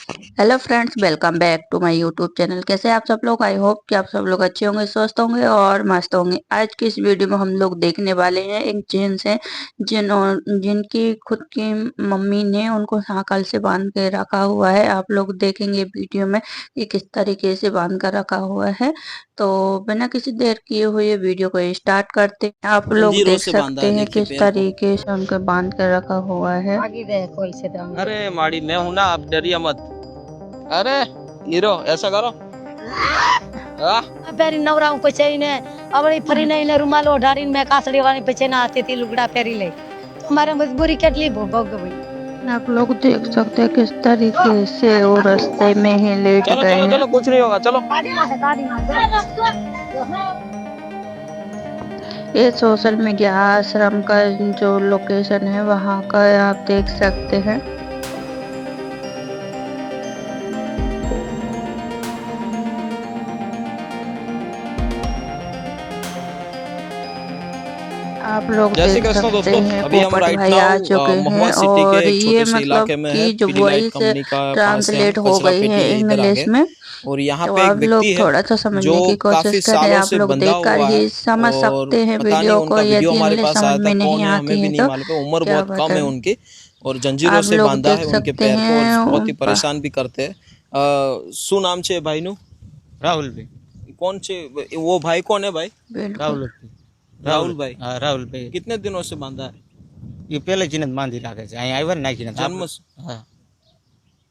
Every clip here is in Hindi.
Hello friends, welcome back to my YouTube channel. कैसे आप सब लोग? आई होप कि आप सब लोग अच्छे होंगे, स्वस्थ होंगे और मस्त होंगे। आज की इस वीडियो में हम लोग देखने वाले हैं एक जेंट्स हैं जिनकी खुद की मम्मी ने उनको सांकल से बांध के रखा हुआ है। आप लोग देखेंगे वीडियो में कि किस तरीके से बांध कर रखा हुआ है। तो बिना किसी देर किए हुए वीडियो को स्टार्ट करते हैं। आप लोग जंजीरों देख से बांधा सकते है, हैं देखिए किस पैर को। तरीके से उनको बांध कर रखा हुआ है। अरे माड़ी मैं हूं ना, आप डरिए मत। अरे हीरो ऐसा करो। પહેરી નવરાવું પછી ને આવડી ફરીને એને રૂમાલ ઓઢાડીને મેં કાસડી વાળી પછી ના હાથેથી લુગડા પહેરી લે તો મારે મજબૂરી કેટલી ભોગવવી। आप लोग देख सकते हैं किस तरीके से वो रास्ते में ही लेट चलो गए चलो हैं। चलो, कुछ नहीं होगा, चलो। ये सोशल मीडिया आश्रम का जो लोकेशन है वहाँ का आप देख सकते हैं। आप लोग जय श्री देख कृष्ण सकते दोस्तों, हैं अभी हम पोपट राइट भाई आ नाउ चुके महुआ हैं सिटी के और एक ये छोटे से मतलब इलाके में है। कि जो पीडीलाइट वॉइस कंपनी का पास है, हम ट्रांसलेट हो कचरा गई पेटी है है इधर इंग्लिश आगे। में। और यहाँ तो पे एक आप व्यक्ति लोग है थोड़ा सा जो समझने की कोशिश काफी करें। सालों आप से लोग बंधा देखकर हुआ है। ही समझ और सकते हैं पता नहीं वीडियो को। उनका वीडियो यदि हमारे इंग्लिश पास समझ आया था, में कौन नहीं है हमें आती भी है नहीं तो मालूम है। उम्र क्या बहुत कम है बताएं। उनकी और जंजीरों आप से लोग बांधा देख है उनके सकते पैर को और बहुत ही हैं। परेशान भी करते हैं। शू नाम छे भाई नु? राहुल भाई। कौन छे वो भाई? कौन है भाई? बिल्कुल। राहुल राहुल भाई। हाँ राहुल भाई। कितने दिनों से बांधा है? ये पहले चिन्ह बांधी રાખે છે અહીં આવ્યા ને નાખીને जन्म से? हाँ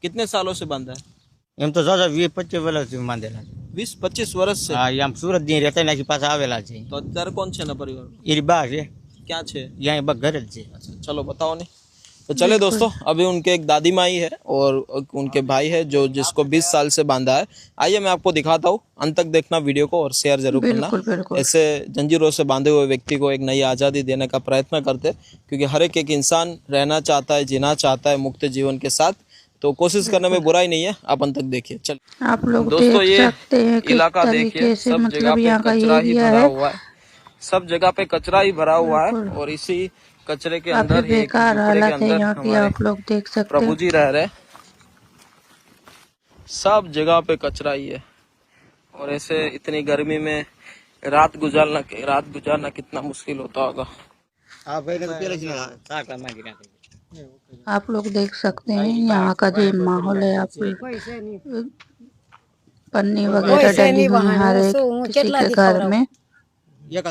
कितने सालों से बांधा है? એમ તો જો 20-25 વર્ષથી બાંધેલા છે। 20-25 वर्ष से? હા આમ સુરત ની રહેતા નાખી પાછા આવેલા છે। तो અત્યારે कौन છે ना परिवार में? એની બા છે क्या छे? यहाँ बस घर જ છે। अच्छा चलो बताओ नहीं। तो चले दोस्तों, अभी उनके एक दादी माई है और उनके भाई है जो जिसको 20 साल से बांधा है। आइए मैं आपको दिखाता हूँ, अंत तक देखना वीडियो को और शेयर जरूर करना। बिल्कुल बिल्कुल। ऐसे जंजीरों से बांधे हुए व्यक्ति को एक नई आज़ादी देने का प्रयत्न करते, क्योंकि हर एक इंसान रहना चाहता है, जीना चाहता है मुक्त जीवन के साथ। तो कोशिश करने में बुराई नहीं है, आप अंत तक देखिए। चल आप लोग दोस्तों, देख ये सकते हैं किस इलाका देखिए, तरीके से सब जगह मतलब पे यहाँ का कचरा ही एरिया भरा है। हुआ है। सब जगह पे कचरा ही भरा हुआ है बिल्कुल और इसी कचरे के काफी अंदर ही एक बेकार झुपड़े के हालत है अंदर यहाँ की। हमारे आप लोग देख सकते प्रभु हैं। जी रह रहे। सब जगह पे कचरा ही है और ऐसे इतनी गर्मी में रात गुजारना कितना मुश्किल होता होगा। હા ભાઈ ને તો પેલે જ સાકડા માંગી નાખે। आप लोग देख सकते हैं यहाँ का जो माहौल है। आप पन्नी वगैरह डली हुई है हर एक किसी के घर में। એક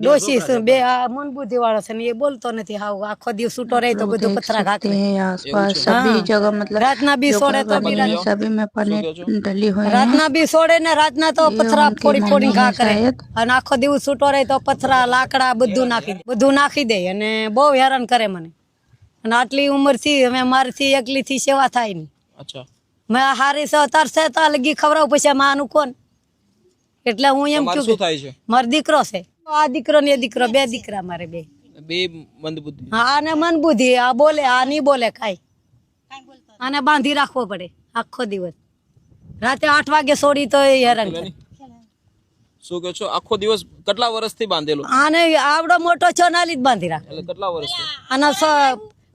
ડોશી બે આ મન બુદ્ધિ વાળો છે ને એ बोलतो નથી હાવ આખો દિવસ છૂટો રહે तो लोग બધું देख પથરા सकते घाकरे। हैं आसपास सभी हाँ। जगह मतलब रातना भी जो सोड़े घर तो बनी भी है सभी में पन्नी क्या जो? डली हुई है। रातना भी सोड़े ने रातना तो ये पथरा उनकी फोड़ी फोड़ी मम्मी घा है करे शायद। અને આખો દિવસ છૂટો રહે તો પથરા લાકડા બધું નાખી દે અને બહુ હેરાન કરે મને અને આટલી ઉંમર થી હવે મારથી એકલી થી સેવા થાય નહીં। अच्छा મેં હારી સે તરસે તો લગી ખવરાવ પછી માનું કોણ એટલે હું એમ તમારે કહું શું કે થાય છે? મારો દીકરો છે આ દીકરો ને એ દીકરો બે દીકરા મારે બે। બે મંદબુદ્ધિ। હા આને મન બુદ્ધિ આ બોલે આ નહીં બોલે કાઈ આને બાંધી રાખવો પડે આખો દિવસ રાતે 8 વાગે છોડી તો એ હેરાન કરે। શું કહો છો? આખો દિવસ કેટલા વર્ષથી બાંધેલો? આને આવડો મોટો છો નાલી જ બાંધી રાખ એટલે કેટલા વર્ષથી? આનો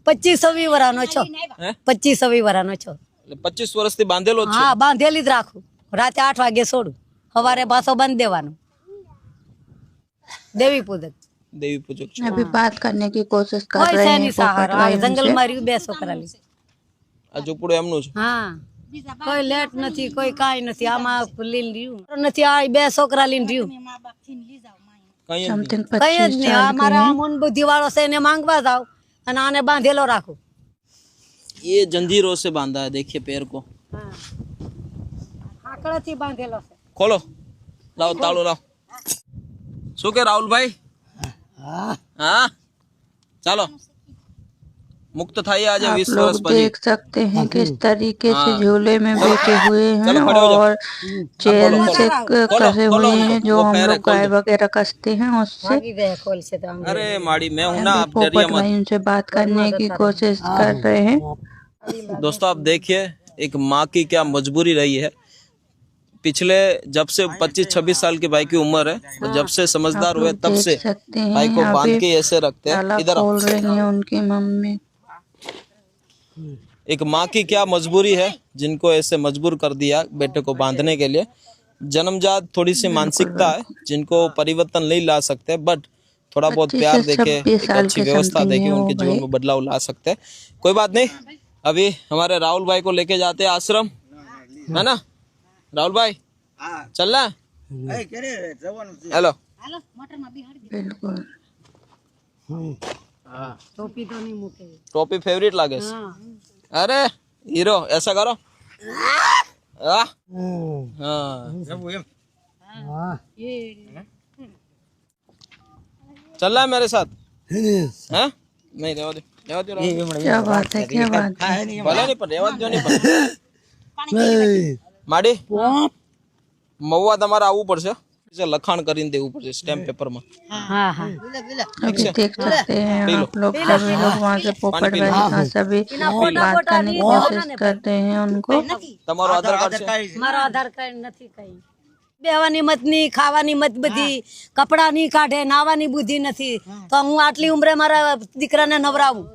25-26 વર્ષનો છો। હે 25-26 વર્ષનો છો। એટલે 25 વર્ષથી બાંધેલો જ છે? હા બાંધેલી જ રાખું રાતે 8 વાગે છોડું સવારે પાછો બંધ દેવાનો। દેવી પૂજક देवी पूजक છો। अभी बात करने की कोशिश कर કોઈ रहे છે हैं નહીં पोपट સહારો भाई આ જંગલ उनसे। માં રહ્યું બે છોકરા લી। આ ઝૂંપડું એમનું છે? હા કોઈ લેટ નથી કોઈ કાઈ નથી આમાં લીન રહ્યું નથી આ બે છોકરા લીન રહ્યું કઈ જ નહીં। समथिंग કઈ જ 25 નહીં साल આ के મારા हैं। મન બુદ્ધિ વાળો છે એને માંગવા જાવ અને આને બાંધેલો રાખું। ये जंजीरों से बांधा है, देखिए पैर को। હા આકડાથી બાંધેલો છે। खोलो, लाओ तालो लाओ। શું કે રાહુલભાઈ? હા ચાલો मुक्त थाई आज आप 20 लोग वर्ष પછી। देख सकते हैं किस तरीके से हाँ। झूले में बैठे हुए हैं चलो खड़े हो जाओ। और चैन खोलो, से खोलो, कसे खोलो हुए उनको, हैं जो वो हम पैर है, लोग खोल गाय दो। वगैरह कसते हैं उससे। ભાગી ગયા ખોલ છે તો આમ अरे माड़ी मैं हूं ना, अभी आप डरिए पोपट मत। भाई उनसे बात करने की कोशिश कर रहे हैं। दोस्तों आप देखिए एक माँ की क्या मजबूरी रही है। पिछले जब से 25-26 साल के भाई की उम्र है, तो जब से समझदार आप हुए लोग तब देख से सकते भाई हैं को यहाँ बांध पे के ऐसे रखते हैं। ताला इधर आओ। खोल रही है उनकी मम्मी। एक माँ की क्या मजबूरी है जिनको ऐसे मजबूर कर दिया बेटे को बांधने के लिए। जन्मजात थोड़ी सी मानसिकता है जिनको परिवर्तन नहीं ला सकते, बट थोड़ा बहुत 25 प्यार से देके 26 एक साल अच्छी के व्यवस्था समथिंग देके है वो उनके जीवन भाई। में बदलाव ला सकते हैं। कोई बात नहीं, अभी हमारे राहुल भाई को लेके जाते हैं आश्रम, है ना राहुल भाई? चल रहा है? हेलो, बिल्कुल टोपी तो नहीं मुके। टोपी फेवरेट लागे? अरे हीरो, ऐसा करो। हाँ, चल रहा है मेरे साथ? हैं? नहीं, रेवा दे, रेवा दे, रेवा दे। क्या बात है, क्या बात है। भले नहीं पर रेवा दो, नहीं पर माडी महुआ તમારે આવવું પડશે, લખાણ કરીને દેવું પડશે સ્ટેમ્પ પેપરમાં। हाँ हाँ अभी देख सकते हैं आप लोग, सभी लोग वहाँ से पोपट भाई का सभी बात करने की कोशिश करते हैं उनको। તમારો આધાર કાર્ડ છે? મારો આધાર કાર્ડ નથી કઈ। બેવાની મત ની, ખાવાની મત બધી, કપડા ની કાઢે, નાવાની બુદ્ધિ નથી, તો હું આટલી ઉંમરે મારા દીકરાને નવરાવું,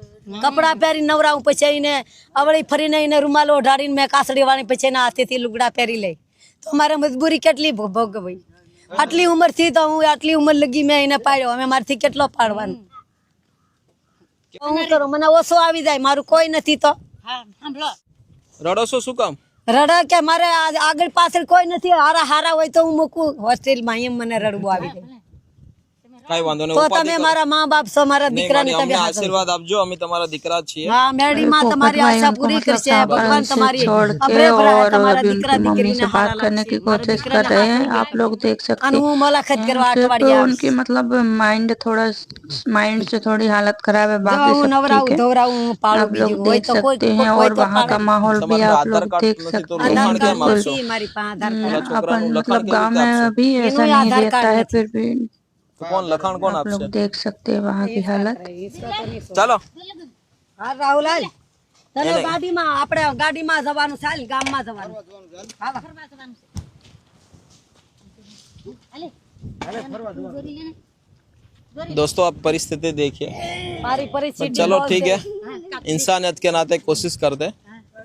કપડા પહેરી નવરાવું, પછી એને અવળી ફરીને એને રૂમાલ ઓઢાડીને મેં કાસડી વાળી પછી એના હાથેથી લુગડા પહેરી લઈ, તો મારે મજબૂરી કેટલી ભોગવવી। આટલી ઉંમર થી તો હું આટલી ઉંમર લગી મેં એને પાડ્યો, અમે મારથી કેટલો પાડવાનું। હું કરું, મને ઓછો આવી જાય, મારું કોઈ નથી તો રડો છો શું કામ? રડા કે મારે આગળ પાછળ કોઈ નથી, હારા હારા હોય તો હું મૂકું હોસ્ટેલમાં, એમ મને રડવું આવી જાય। કઈ વાંધો નહીં, તો ઉપાધિ તમે કરો। મારા મા બાપ છો, મારા નહીં, દીકરાને માડી, તમે અમને હાચવજો। આશીર્વાદ આપજો, અમે તમારા દીકરા જ છીએ। हाँ मेरी माँ पोपट तुम्हारी भाई आशा उनको पूरी मतलब करছে, भगवान से तुम्हारी छोड़ के अभय भरा है, और तुम्हारा अभी दीकरा उनकी मम्मी दीकरी से ने बात हारा करने की लागছে, मारा कोशिश दीकरा कर ने रहे हाथ हैं। लगी आप लोग देख सकते अनु मुलाकात हैं। करवा सिर्फ अठवाडिया उनकी मतलब माइंड थोड़ा, माइंड से थोड़ी हालत खराब है, बाकी जवाऊ सब नवराऊ ठीक है। धोराऊ पाळू आप लोग बीजू होय देख तो कोई सकते हैं और वहाँ का माहौल भी તમારું आप આધાર लोग કાર્ડ देख નથી તો सकते हैं। લખાણ કેમ आधार कार्ड આપશો? नहीं हमारी पास आधार कार्ड પેલા अपन છોકરાનું લખાણ मतलब કેવી गांव રીતે में આપશો? अभी ऐसा इन्होंने नहीं आधार रहता कार्ड है, नहीं। फिर भी તો કોણ લખાણ કોણ आप लोग આપશે? देख सकते हैं वहाँ की हालत। ચાલો હા રાહુલાલ તને ગાડીમાં આપણે ગાડીમાં જવાનું ચાલ, ગામમાં જવાનું હાલો। दोस्तों आप परिस्थिति देखिए। મારી પરિસ્થિતિ चलो बहुत ठीक है। है, इंसानियत के नाते कोशिश करते हैं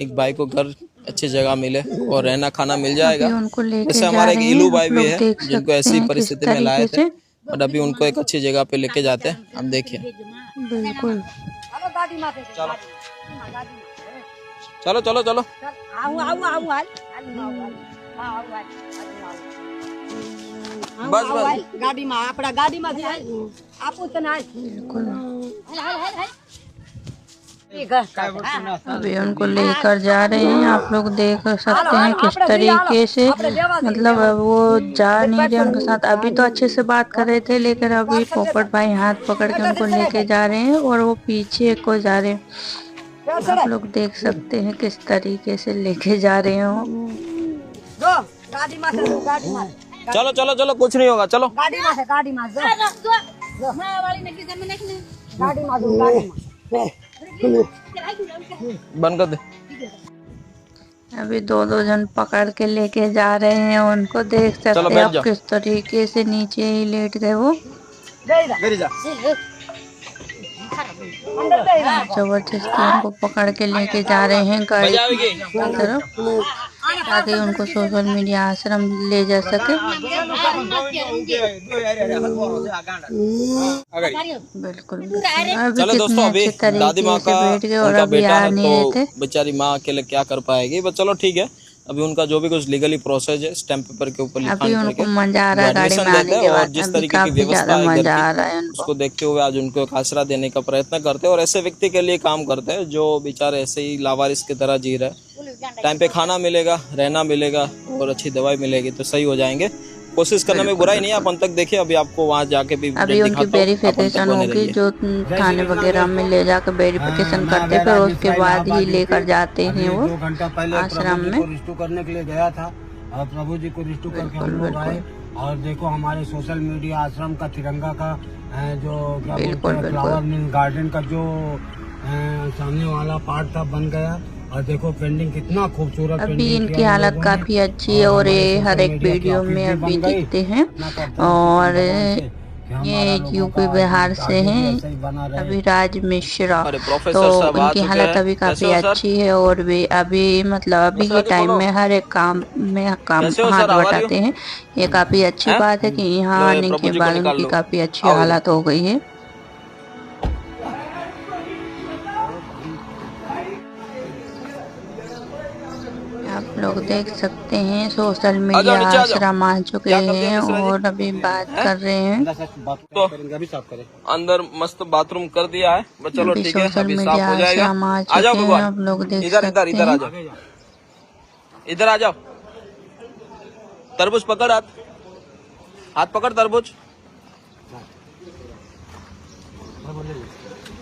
एक भाई को घर अच्छी जगह मिले और रहना खाना मिल जाएगा। अभी उनको लेके जैसे जा हमारे एक रहे हैं, इलू आप भाई भी लोग है देख जिनको सकते ऐसी हैं किस परिस्थिति में लाए तरीके थे, से। बट अभी उनको एक अच्छी जगह पे लेके जाते हैं। अब देखिए, बिल्कुल હાલો ગાડીમાં બેસો, चलो ગાડીમાં। चलो चलो चलो આવું આવું આવું હાલ આવું હાલ હા આવું હાલ બસ બસ ગાડીમાં આપણા ગાડીમાંથી હાલ આપું તને હાલ बिल्कुल હાલ હાલ હાલ ઈ ઘર હા अभी उनको लेकर जा रहे हैं। आप लोग देख सकते हैं किस तरीके से मतलब वो जा नहीं रहे उनके साथ। अभी तो अच्छे से बात कर रहे थे, लेकिन अभी पोपट भाई हाथ पकड़ के उनको लेके जा रहे हैं और वो पीछे को जा रहे हैं। आप लोग देख सकते हैं किस तरीके से लेके जा रहे हैं वो। જો ગાડીમાં છે ગાડીમાં चलो चलो चलो कुछ नहीं होगा, चलो ગાડીમાં છે ગાડીમાં જો ગાડીમાં જો ગાડીમાં बंद कर दे। अभी दो दो जन पकड़ के लेके जा रहे हैं उनको। देख चलो सकते हैं बैठ आप जाओ। किस तरीके से नीचे ही लेट गए वो। જઈ જા અંદર જઈ જા जबरदस्ती उनको पकड़ के लेके जा रहे हैं गाड़ी मजा आएगी। की तरफ, ताकि उनको सोशल मीडिया आश्रम ले जा सके। बिल्कुल बिल्कुल। अभी चलो दोस्तों, कितने अभी अच्छे दादी तरीके माँ से का बैठ गए और उनका अभी बेटा आ है नहीं रहे तो थे। बेचारी माँ अकेले क्या कर पाएगी, बस चलो ठीक है। अभी उनका जो भी कुछ लीगली प्रोसेस है स्टैम्प पेपर के ऊपर अभी लिखान उनको करके मजा आ रहा है गाड़ी एडमिशन में आने देते के हैं और बाद। जिस अभी तरीके की काफी व्यवस्था ज्यादा है घर मजा आ की रहा है उनको। उसको देखते हुए आज उनको एक आसरा देने का प्रयत्न करते हैं और ऐसे व्यक्ति के लिए काम करते हैं जो बेचारे ऐसे ही लावारिस की तरह जी रहे हैं। टाइम पे खाना मिलेगा, रहना मिलेगा और अच्छी दवाई मिलेगी तो सही हो जाएंगे। कोशिश करने में बुराई नहीं है। अपन तक देखिए, अभी आपको वहाँ जाके भी अभी उनकी दिखाता हूँ, अपन तक वेरिफिकेशन बने होगी, रहिए। जो थाने वगैरह में ले जाकर वेरिफिकेशन करते, फिर उसके बाद ही लेकर जाते हैं वो 2 घंटा पहले आश्रम प्रभु जी में। को रिस्टू करने के लिए गया था और प्रभु जी को रिस्टू करके हम लोग आए और देखो हमारे सोशल मीडिया आश्रम का तिरंगा का जो क्या बोलते हैं फ्लावर मिल गार्डन का जो सामने वाला पार्ट था बन गया और देखो पेंटिंग कितना खूबसूरत। अभी इनकी हालत काफी अच्छी है और ये हर एक वीडियो में अभी दिखते हैं और ये यूपी बिहार से हैं अभिराज मिश्रा। अरे प्रोफेसर तो साहब आ उनकी चुके हालत हैं। अभी काफी कैसे हो सर? अच्छी है और वे अभी मतलब अभी के टाइम में हर एक काम में काम कैसे हो हाथ सर? How are बटाते हैं। ये काफी अच्छी हैं? बात है कि यहाँ लो, ये आने प्रभु के जी को बाद निकाल उनकी लो। काफी अच्छी आओ इधर। हालत हो गई है। आप लोग देख सकते हैं सोशल मीडिया नीचे आ जाओ। आश्रम आ चुके क्या कर दिया हैं मिश्रा जी? और अभी बात कर रहे हैं। तो अंदर मस्त बाथरूम कर दिया है, बस चलो अभी ठीक है, सोशल अभी साफ मीडिया हो जाएगा। आश्रम आ आ जाओ चुके हैं, भगवान, आप लोग देख इधर इधर सकते इधर आ हैं। जाओ, इधर आ जाओ। तरबूज पकड़, हाथ पकड़ तरबूज,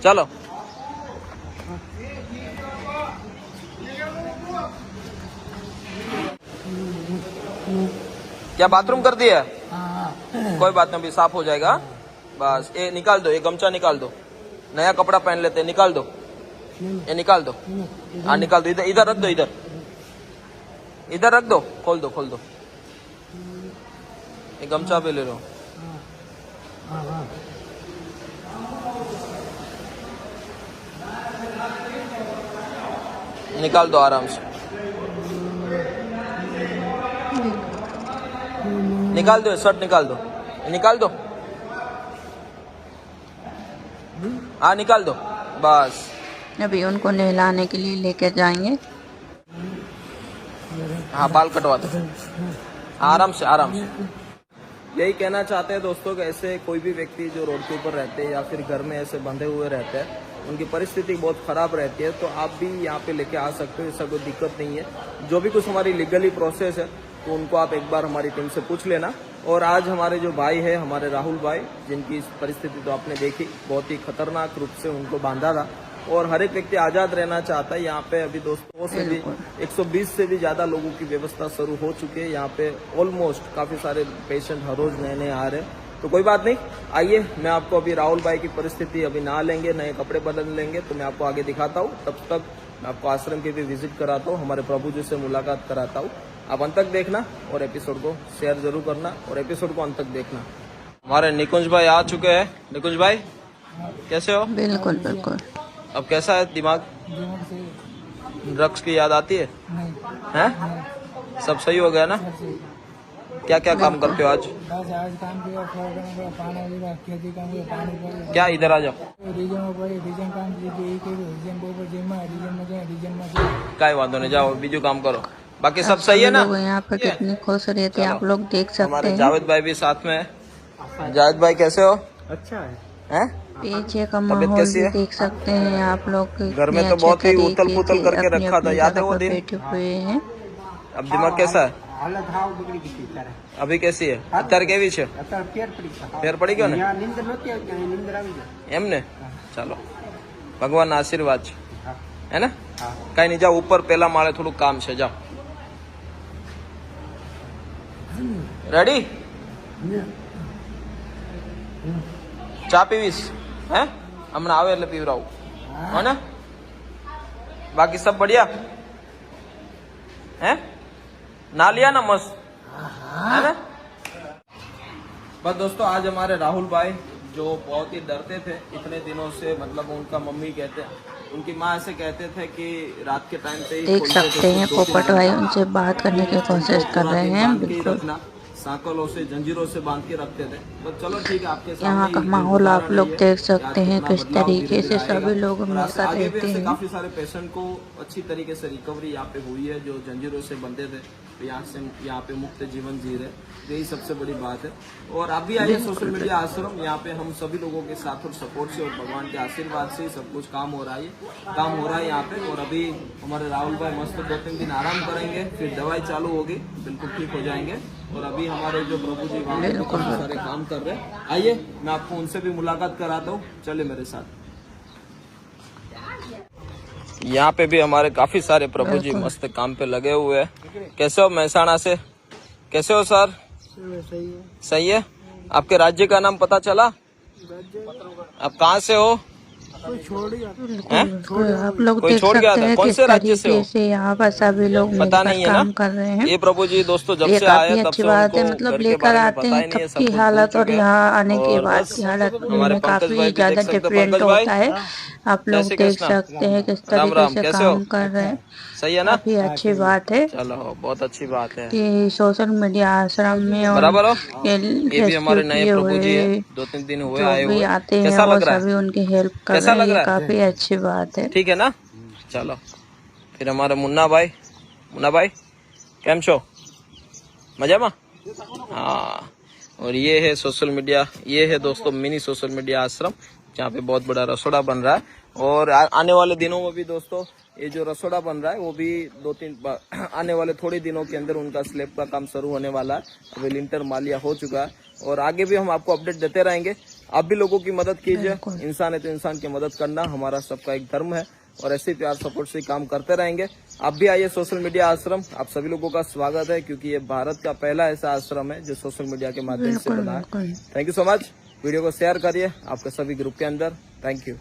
चलो। क्या बाथरूम कर दिया? कोई बात नहीं, अभी साफ हो जाएगा। बस ये निकाल दो, ये गमछा निकाल दो, नया कपड़ा पहन लेते हैं, निकाल दो, ये निकाल दो। हाँ निकाल दो, इधर इधर रख दो, इधर इधर रख दो, खोल दो खोल दो। ये गमछा भी ले लो। निकाल दो आराम से, निकाल दो, शर्ट निकाल दो, निकाल दो। हाँ निकाल दो, बस। अभी उनको नहलाने के लिए लेकर जाएंगे। हाँ बाल कटवा दो, आराम से आराम से। यही कहना चाहते हैं दोस्तों कि ऐसे कोई भी व्यक्ति जो रोड के ऊपर रहते हैं या फिर घर में ऐसे बंधे हुए रहते हैं, उनकी परिस्थिति बहुत खराब रहती है, तो आप भी यहाँ पे लेके आ सकते हो, ऐसा कोई दिक्कत नहीं है। जो भी कुछ हमारी लीगली प्रोसेस है तो उनको आप एक बार हमारी टीम से पूछ लेना। और आज हमारे जो भाई है, हमारे राहुल भाई, जिनकी इस परिस्थिति तो आपने देखी, बहुत ही खतरनाक रूप से उनको बांधा था और हर एक व्यक्ति आजाद रहना चाहता है। यहाँ पे अभी दोस्तों से भी 120 से भी ज्यादा लोगों की व्यवस्था शुरू हो चुकी है। यहाँ पे ऑलमोस्ट काफी सारे पेशेंट हर रोज नए नए आ रहे हैं, तो कोई बात नहीं। आइए, मैं आपको अभी राहुल भाई की परिस्थिति अभी नहा लेंगे, नए कपड़े बदल लेंगे तो मैं आपको आगे दिखाता हूँ। तब तक मैं आपको आश्रम की भी विजिट कराता हूँ, हमारे प्रभु जी से मुलाकात कराता हूँ। आप अंत तक देखना और एपिसोड को शेयर जरूर करना और एपिसोड को अंत तक देखना। हमारे निकुंज भाई आ चुके हैं। निकुंज भाई कैसे हो? बिल्कुल बिल्कुल। अब कैसा है दिमाग? ड्रग्स की याद आती है? हैं? सब सही हो गया ना? क्या क्या काम करते हो आज? आज काम किया, पानी खेती काम किया, पानी क्या इधर आ जाओ। रीजन काम काय वादो नहीं, जाओ बीजू काम करो, बाकी सब सही है ना? लोग यहाँ पर कितनी खुश रहते हैं, आप लोग देख सकते हमारे हैं। जावेद भाई भी साथ में है। जावेद भाई कैसे हो? अच्छा है। हैं? पीछे का तबीयत माहौल कैसी भी है? देख सकते हैं आप लोग। घर में कितने तो अच्छे बहुत ही तरीके उथल-पुथल से करके अपनी रखा था, अपनी याद है जगह वो पर दिन? बैठे हुए हैं। अब दिमाग कैसा है? हालत हाव बिगड़ी गई थी अभी कैसी है? અત્યારે કેવી છે? અત્યારે ફેર પડી ગઈ। ફેર પડી ગયો ને? यहाँ नींद नહોતી આવતી, અહીં નીંદર આવી ગઈ। એમ ને? ચાલો, ભગવાનના આશીર્વાદ છે, हाँ। હે ને? हाँ। કઈ નહીં, જાઓ ઉપર પેલા માળે થોડું કામ છે, જાઓ। રેડી? ચા પીવીશ? હે? હમણાં આવે એટલે પીવરાવું, હે ને? બાકી सब बढ़िया है? ना लिया ना मस्त, है ना? बस दोस्तों, आज हमारे राहुल भाई जो बहुत ही डरते थे इतने दिनों से, मतलब उनका मम्मी कहते, उनकी माँ ऐसे कहते थे कि रात के टाइम पे ही देख खोलते थे, सकते हैं फिर 2-3 पोपट भाई उनसे बात करने की कोशिश कर रहे हैं। बांध के ही बिल्कुल रखना, सांकलों से जंजीरों से बांध के रखते थे। तो चलो ठीक है, आपके सामने यहाँ का ही माहौल आप उदाहरण लोग है देख कि सकते आज हैं कितना किस बदलाव तरीके से धीरे-धीरे सभी आएगा। लोग और मिलकर आगे भी रहते ऐसे हैं। काफी सारे पेशेंट को अच्छी तरीके से रिकवरी यहाँ पे हुई है, जो जंजीरों से बंधे थे, तो यहाँ पे मुक्त जीवन जी रहे, यही सबसे बड़ी बात है। और आप भी आइए सोशल मीडिया आश्रम, यहाँ पे हम सभी लोगों के साथ और सपोर्ट से और भगवान के आशीर्वाद से सब कुछ काम हो रहा है यहाँ पे। और अभी हमारे राहुल भाई मस्त 2-3 दिन आराम करेंगे, फिर दवाई चालू होगी, बिल्कुल ठीक हो जाएंगे। और अभी हमारे जो प्रभु जी वहाँ पे काफी सारे काम कर रहे हैं, आइए मैं आपको उनसे भी मुलाकात कराता हूँ, चले मेरे साथ। यहाँ पे भी हमारे काफी सारे प्रभु जी मस्त काम पे लगे हुए हैं। कैसे हो महसाणा से? कैसे हो सर? सही है। आपके राज्य का नाम पता चला? आप कहाँ से हो? बिल्कुल बिल्कुल आप लोग कोई देख छोड़ गया सकते था? हैं कौन किस से राज्य से तरीके हो? से यहाँ पर सभी लोग पता मिलकर नहीं है ना? काम कर रहे हैं। ये प्रभु जी दोस्तों जब ये से काफी आए तब अच्छी से बात है, उनको मतलब घर के लेकर बारे में आते पता हैं ही नहीं है, तब सब की कुछ भूल हालत और चुके हैं। यहाँ आने के और बाद बस की हालत हमारे में पंकज भाई काफी भी देख ज्यादा सकते हैं। डिफरेंट पंकज भाई होता है। आप जय लोग श्री देख कृष्णा, सकते हैं किस राम तरीके राम, से कैसे हो? काम कर रहे हैं। सही है ना? काफी अच्छी बात है चलो बहुत अच्छी बात है। कि सोशल मीडिया आश्रम में बराबर हो? उनके ये भी रेस्क्यू हमारे नए किए प्रभु जी है, हुए 2-3 दिन हुए जो आए भी हुए। आते हैं कैसा वो लग रहा सभी है? उनकी हेल्प कर कैसा रहे हैं, लग ये रहा है? काफी अच्छी बात है। ठीक है ना? चलो फिर हमारे मुन्ना भाई केम छो? मजा में? हाँ। और ये है सोशल मीडिया, ये है दोस्तों मिनी सोशल मीडिया आश्रम, जहाँ पे बहुत बड़ा रसोड़ा बन रहा है। और आने वाले दिनों में भी दोस्तों ये जो रसोड़ा बन रहा है वो भी 2-3 आने वाले थोड़े दिनों के अंदर उनका स्लैब का काम शुरू होने वाला है। अभी लिंटर मालिया हो चुका है और आगे भी हम आपको अपडेट देते रहेंगे। आप भी लोगों की मदद कीजिए, इंसान है तो इंसान की मदद करना हमारा सबका एक धर्म है और ऐसे प्यार सपोर्ट से काम करते रहेंगे। आप भी आइए सोशल मीडिया आश्रम, आप सभी लोगों का स्वागत है क्योंकि ये भारत का पहला ऐसा आश्रम है जो सोशल मीडिया के माध्यम से बना है। Thank you so much. Video को शेयर करिए आपके सभी ग्रुप के अंदर। Thank you.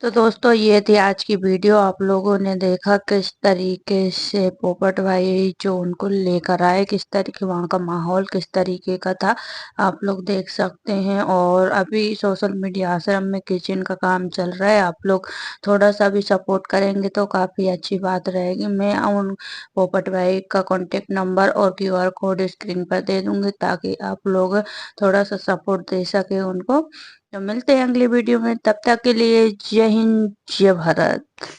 तो दोस्तों ये थी आज की वीडियो। आप लोगों ने देखा किस तरीके से पोपट भाई जो उनको लेकर आए, किस तरीके वहाँ का माहौल किस तरीके का था, आप लोग देख सकते हैं। और अभी सोशल मीडिया आश्रम में किचन का काम चल रहा है, आप लोग थोड़ा सा भी सपोर्ट करेंगे तो काफ़ी अच्छी बात रहेगी। मैं उन पोपट भाई का कॉन्टेक्ट नंबर और QR कोड स्क्रीन पर दे दूंगी ताकि आप लोग थोड़ा सा सपोर्ट दे सके उनको। तो मिलते हैं अगली वीडियो में, तब तक के लिए जय हिंद जय भारत।